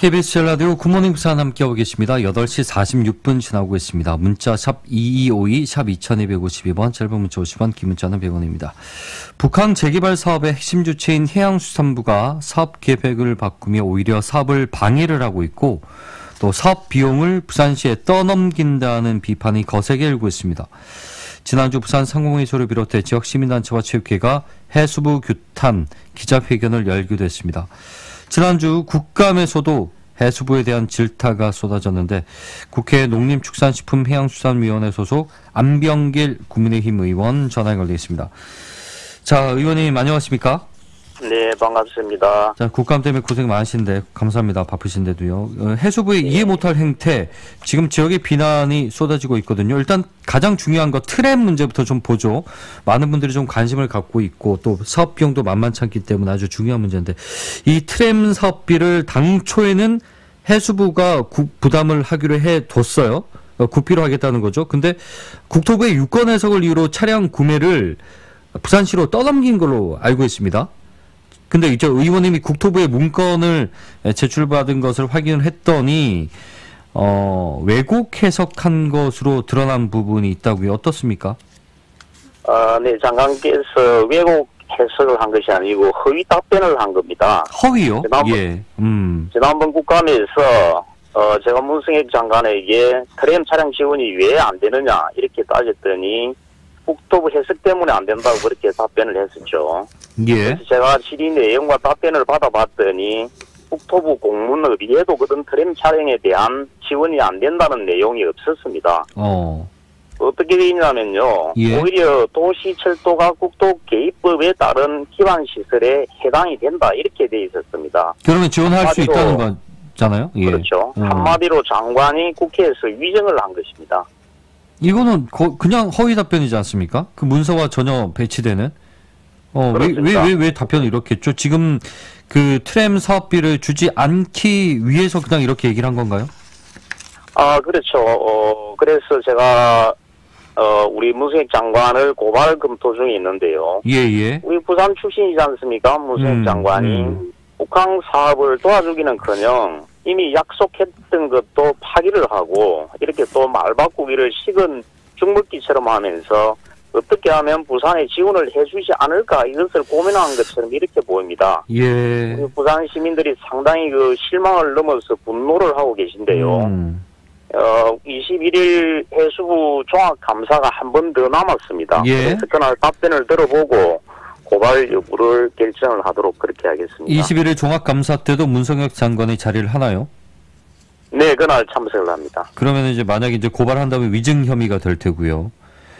KBS 라디오 굿모닝 부산 함께하고 계십니다. 8시 46분 지나고 있습니다. 문자 샵 2252, 샵 2252번, 짧은 문자 50원, 긴 문자는 100원입니다. 북한 재개발 사업의 핵심 주체인 해양수산부가 사업 계획을 바꾸며 오히려 사업을 방해를 하고 있고 또 사업 비용을 부산시에 떠넘긴다는 비판이 거세게 일고 있습니다. 지난주 부산 상공회의소를 비롯해 지역 시민단체와 체육회가 해수부 규탄 기자회견을 열기도 했습니다. 지난주 국감에서도 해수부에 대한 질타가 쏟아졌는데 국회 농림축산식품해양수산위원회 소속 안병길 국민의힘 의원 전화 연결되어 있습니다. 자, 의원님 안녕하십니까? 네, 반갑습니다. 자, 국감 때문에 고생 많으신데 감사합니다. 바쁘신데도요. 해수부의 이해 못할 행태, 지금 지역의 비난이 쏟아지고 있거든요. 일단 가장 중요한 거 트램 문제부터 좀 보죠. 많은 분들이 좀 관심을 갖고 있고 또 사업 비용도 만만치 않기 때문에 아주 중요한 문제인데 이 트램 사업비를 당초에는 해수부가 부담을 하기로 해뒀어요. 국비로 하겠다는 거죠. 근데 국토부의 유권 해석을 이유로 차량 구매를 부산시로 떠넘긴 걸로 알고 있습니다. 근데 이제 의원님이 국토부에 문건을 제출받은 것을 확인을 했더니 왜곡 해석한 것으로 드러난 부분이 있다고요. 어떻습니까? 네, 장관께서 왜곡 해석을 한 것이 아니고 허위 답변을 한 겁니다. 허위요? 지난번 국감에서 제가 문승혁 장관에게 트램 차량 지원이 왜 안 되느냐 이렇게 따졌더니 국토부 해석 때문에 안 된다고 그렇게 답변을 했었죠. 예. 그래서 제가 질의 내용과 답변을 받아봤더니 국토부 공문의에도 그런 트램 차량에 대한 지원이 안 된다는 내용이 없었습니다. 어떻게 되어 있냐면요. 예. 오히려 도시철도가 국토 개입법에 따른 기반시설에 해당이 된다 이렇게 되어 있었습니다. 그러면 지원할 수 있다는 거잖아요. 예. 그렇죠. 한마디로 장관이 국회에서 위정을 한 것입니다. 이거는 그냥 허위 답변이지 않습니까? 그 문서와 전혀 배치되는. 왜 답변을 이렇게 했죠? 지금 그 트램 사업비를 주지 않기 위해서 그냥 이렇게 얘기를 한 건가요? 그렇죠. 그래서 제가 우리 문승혁 장관을 고발 검토 중에 있는데요. 예. 우리 부산 출신이지 않습니까? 문승혁 장관이 북한 사업을 도와주기는커녕 이미 약속했던 것도 파기를 하고 이렇게 또 말 바꾸기를 식은 죽먹기처럼 하면서 어떻게 하면 부산에 지원을 해주지 않을까 이것을 고민한 것처럼 이렇게 보입니다. 예. 우리 부산 시민들이 상당히 그 실망을 넘어서 분노를 하고 계신데요. 21일 해수부 종합감사가 한 번 더 남았습니다. 예. 그래서 그날 답변을 들어보고 고발 여부를 결정을 하도록 그렇게 하겠습니다. 21일 종합감사 때도 문성혁 장관이 자리를 하나요? 네, 그날 참석을 합니다. 그러면 이제 만약에 이제 고발한다면 위증 혐의가 될 테고요.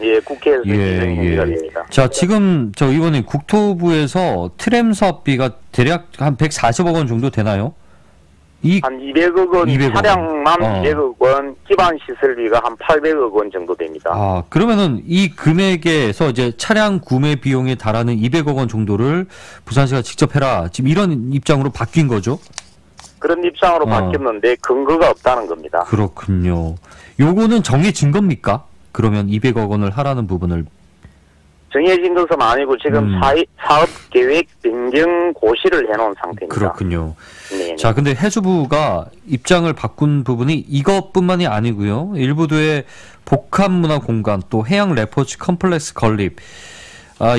예, 국회에서 위증 혐의가 됩니다. 자, 지금 저 의원님 국토부에서 트램 사업비가 대략 한 140억 원 정도 되나요? 한 200억 원, 200억 차량만 200억 원, 기반 시설비가 한 800억 원 정도 됩니다. 그러면은 이 금액에서 이제 차량 구매 비용에 달하는 200억 원 정도를 부산시가 직접 해라. 지금 이런 입장으로 바뀐 거죠? 그런 입장으로 바뀌었는데 근거가 없다는 겁니다. 그렇군요. 요거는 정해진 겁니까? 그러면 200억 원을 하라는 부분을. 정해진 것은 아니고 지금 사업 계획 변경 고시를 해놓은 상태입니다. 그렇군요. 네네. 자, 근데 해수부가 입장을 바꾼 부분이 이것뿐만이 아니고요. 일부도의 복합문화공간 또 해양 레포츠 컴플렉스 건립.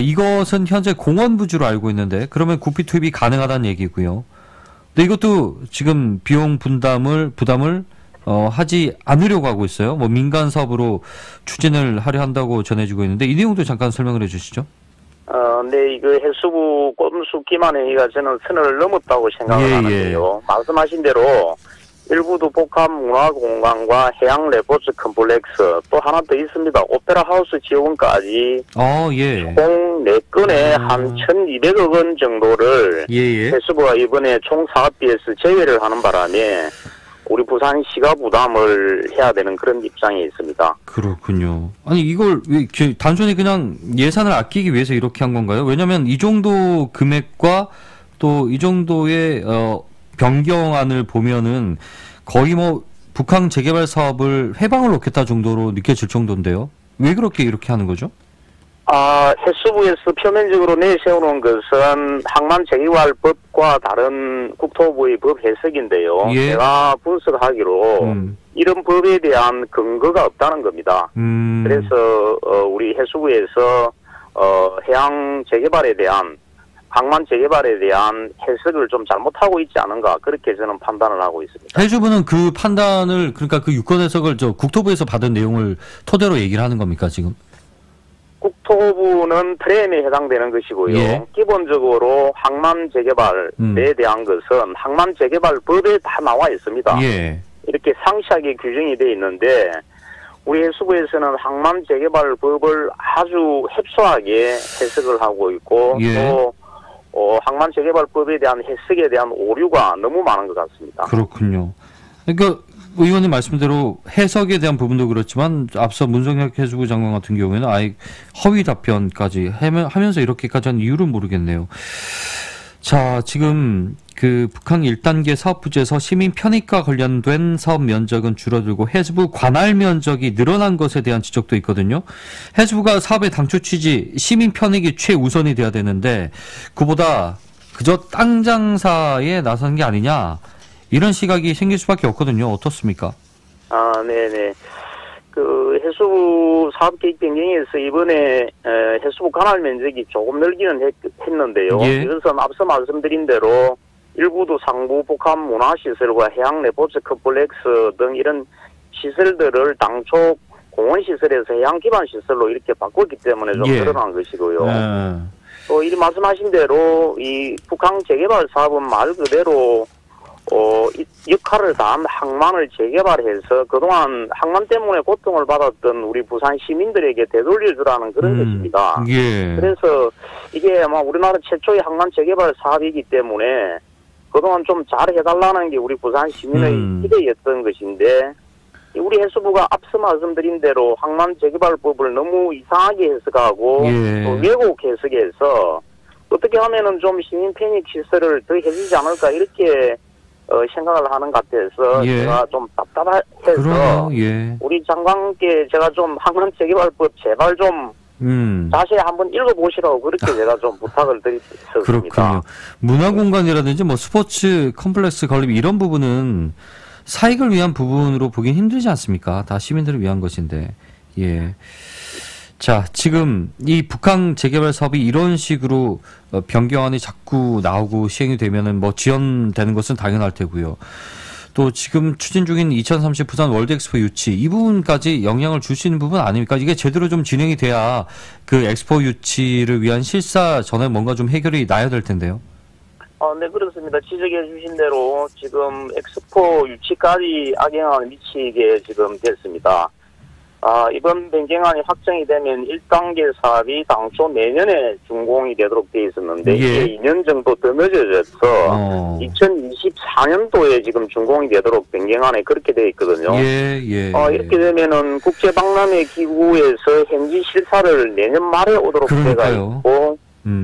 이것은 현재 공원부지로 알고 있는데 그러면 국비 투입이 가능하다는 얘기고요. 근데 이것도 지금 비용 부담을 하지 않으려고 하고 있어요. 뭐 민간 사업으로 추진을 하려 한다고 전해지고 있는데 이 내용도 잠깐 설명을 해주시죠. 네, 이거 해수부 꼼수 기만회의가 저는 선을 넘었다고 생각을 하는데요. 말씀하신 대로 일부도 복합문화공간과 해양 레포츠 컴플렉스 또 하나 더 있습니다. 오페라 하우스 지원까지 총 4건에 한 1,200억 원 정도를 해수부가 이번에 총 사업비에서 제외를 하는 바람에 우리 부산시가 부담을 해야 되는 그런 입장에 있습니다. 그렇군요. 아니 이걸 왜 단순히 그냥 예산을 아끼기 위해서 이렇게 한 건가요? 왜냐하면 이 정도 금액과 또 이 정도의 변경안을 보면은 거의 뭐 북한 재개발 사업을 회방을 놓겠다 정도로 느껴질 정도인데요. 왜 그렇게 이렇게 하는 거죠? 해수부에서 표면적으로 내세우는 것은 항만재개발법과 다른 국토부의 법 해석인데요. 예. 제가 분석하기로 이런 법에 대한 근거가 없다는 겁니다. 그래서 우리 해수부에서 해양 재개발에 대한 항만 재개발에 대한 해석을 좀 잘못하고 있지 않은가 그렇게 저는 판단을 하고 있습니다. 해수부는 그 판단을 그러니까 그 유권 해석을 국토부에서 받은 내용을 토대로 얘기를 하는 겁니까 지금? 국토부는 프레임에 해당되는 것이고요. 예. 기본적으로 항만 재개발에 대한 것은 항만 재개발법에 다 나와 있습니다. 예. 이렇게 상세하게 규정이 되어 있는데 우리 해수부에서는 항만 재개발법을 아주 협소하게 해석을 하고 있고 예. 또 항만 재개발법에 대한 해석에 대한 오류가 너무 많은 것 같습니다. 그렇군요. 그러니까 의원님 말씀대로 해석에 대한 부분도 그렇지만 앞서 문성혁 해수부 장관 같은 경우에는 아예 허위 답변까지 하면서 이렇게까지 한 이유를 모르겠네요. 자, 지금 그 북한 1단계 사업부지에서 시민 편익과 관련된 사업 면적은 줄어들고 해수부 관할 면적이 늘어난 것에 대한 지적도 있거든요. 해수부가 사업의 당초 취지 시민 편익이 최우선이 돼야 되는데 그보다 그저 땅 장사에 나서는 게 아니냐 이런 시각이 생길 수밖에 없거든요. 어떻습니까? 네네. 그 해수부 사업 계획 변경에서 이번에 해수부 관할 면적이 조금 늘기는 했는데요. 예. 이것은 앞서 말씀드린 대로 일부도 상부 복합 문화시설과 해양 레포츠 컴플렉스 등 이런 시설들을 당초 공원시설에서 해양 기반 시설로 이렇게 바꿨기 때문에 좀 예. 늘어난 것이고요. 또 이 말씀하신 대로 이 북한 재개발 사업은 말 그대로 역할을 다한 항만을 재개발해서 그동안 항만 때문에 고통을 받았던 우리 부산 시민들에게 되돌려주라는 그런 것입니다. 예. 그래서 이게 아마 우리나라 최초의 항만 재개발 사업이기 때문에 그동안 좀 잘해달라는 게 우리 부산 시민의 기대였던 것인데 우리 해수부가 앞서 말씀드린 대로 항만 재개발법을 너무 이상하게 해석하고 예. 또 왜곡 해석해서 어떻게 하면은 좀 시민 편익 시설을 더 해주지 않을까 이렇게 생각을 하는 것 같아서 예. 제가 좀 답답해서 그러네요. 예. 우리 장관께 제가 좀 항만 재개발법 제발 좀 자세히 한번 읽어보시라고 그렇게 제가 좀 부탁을 드렸습니다. 그렇군요. 문화공간이라든지 뭐 스포츠 컴플렉스 건립 이런 부분은 사익을 위한 부분으로 보긴 힘들지 않습니까? 다 시민들을 위한 것인데. 예. 자, 지금 이 북한 재개발 사업이 이런 식으로 변경안이 자꾸 나오고 시행이 되면은 뭐 지연되는 것은 당연할 테고요. 또 지금 추진 중인 2030 부산 월드엑스포 유치 이 부분까지 영향을 줄 수 있는 부분 아닙니까? 이게 제대로 좀 진행이 돼야 그 엑스포 유치를 위한 실사 전에 뭔가 좀 해결이 나야 될 텐데요. 네, 그렇습니다. 지적해 주신 대로 지금 엑스포 유치까지 악영향을 미치게 지금 됐습니다. 이번 변경안이 확정이 되면 1단계 사업이 당초 내년에 준공이 되도록 되어 있었는데 예. 이게 2년 정도 더 늦어져서 2024년도에 지금 준공이 되도록 변경안에 그렇게 되어 있거든요. 예, 예. 이렇게 되면은 국제박람회 기구에서 현지 실사를 내년 말에 오도록 되어 있고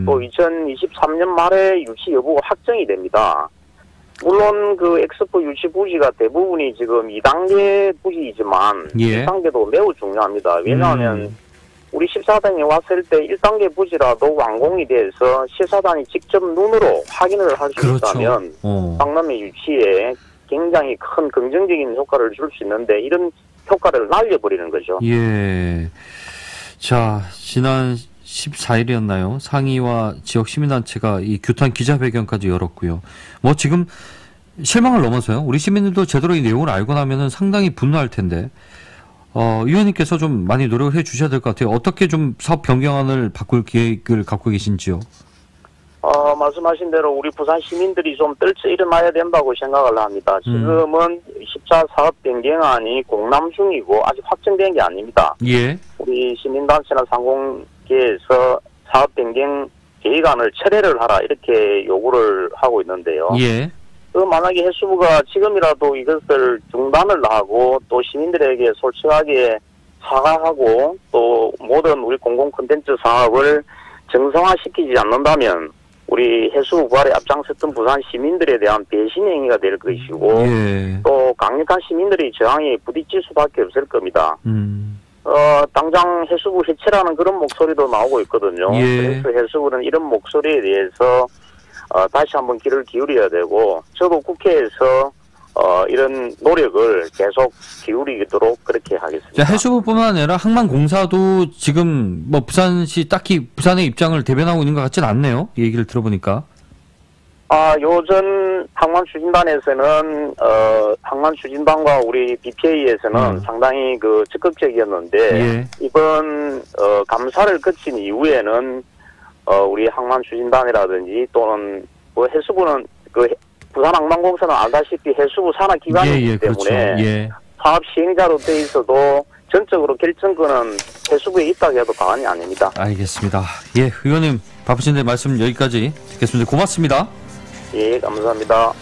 또 2023년 말에 유치 여부가 확정이 됩니다. 물론 그 엑스포 유치 부지가 대부분이 지금 2단계 부지이지만 예. 1단계도 매우 중요합니다. 왜냐하면 우리 14단이 왔을 때 1단계 부지라도 완공이 돼서 14단이 직접 눈으로 확인을 할 수 그렇죠. 있다면 박람회 유치에 굉장히 큰 긍정적인 효과를 줄 수 있는데 이런 효과를 날려버리는 거죠. 예. 자, 지난 14일이었나요? 상의와 지역 시민단체가 이 규탄 기자회견까지 열었고요. 뭐 지금 실망을 넘어서요. 우리 시민들도 제대로 이 내용을 알고 나면은 상당히 분노할 텐데, 위원님께서 좀 많이 노력을 해 주셔야 될 것 같아요. 어떻게 좀 사업 변경안을 바꿀 계획을 갖고 계신지요? 말씀하신 대로 우리 부산 시민들이 좀 떨쳐 일어나야 된다고 생각을 합니다. 지금은 14 사업 변경안이 공람 중이고 아직 확정된 게 아닙니다. 예. 우리 시민단체나 상공계에서 사업 변경 계획안을 철회를 하라 이렇게 요구를 하고 있는데요. 예. 만약에 해수부가 지금이라도 이것을 중단을 하고 또 시민들에게 솔직하게 사과하고 또 모든 우리 공공 콘텐츠 사업을 정상화시키지 않는다면 우리 해수부 부활에 앞장섰던 부산 시민들에 대한 배신 행위가 될 것이고 예. 또 강력한 시민들의 저항에 부딪힐 수밖에 없을 겁니다. 당장 해수부 해체라는 그런 목소리도 나오고 있거든요. 예. 그래서 해수부는 이런 목소리에 대해서 다시 한번 귀를 기울여야 되고, 저도 국회에서 이런 노력을 계속 기울이도록 그렇게 하겠습니다. 자, 해수부뿐만 아니라 항만공사도 지금 뭐 부산시 딱히 부산의 입장을 대변하고 있는 것 같지는 않네요. 이 얘기를 들어보니까. 요전 항만추진단에서는 항만추진단과 우리 BPA에서는 상당히 적극적이었는데 예. 이번 감사를 거친 이후에는 우리 항만추진단이라든지 또는 해수부는 부산항만공사는 알다시피 해수부 산하기관이기 그렇죠. 때문에 예. 사업 시행자로 돼 있어도 전적으로 결정권은 해수부에 있다고 해도 과언이 아닙니다. 알겠습니다. 예, 의원님 바쁘신데 말씀 여기까지 듣겠습니다. 고맙습니다. 예, 감사합니다.